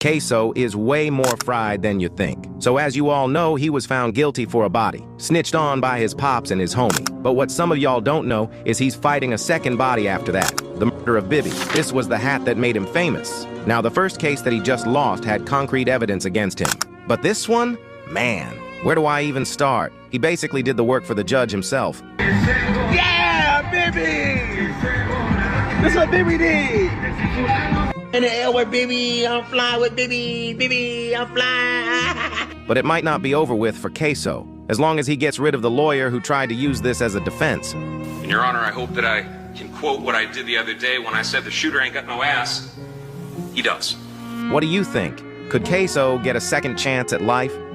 Ksoo is way more fried than you think. So as you all know, he was found guilty for a body, snitched on by his pops and his homie. But what some of y'all don't know is he's fighting a second body after that, the murder of Bibby. This was the hat that made him famous. Now, the first case that he just lost had concrete evidence against him. But this one? Man, where do I even start? He basically did the work for the judge himself. Yeah, Bibby! That's what Bibby did! In the air with Bibby, I'm flying with Bibby, Bibby, I'm flying. But it might not be over with for Ksoo, as long as he gets rid of the lawyer who tried to use this as a defense. And Your Honor, I hope that I can quote what I did the other day when I said the shooter ain't got no ass. He does. What do you think? Could Ksoo get a second chance at life?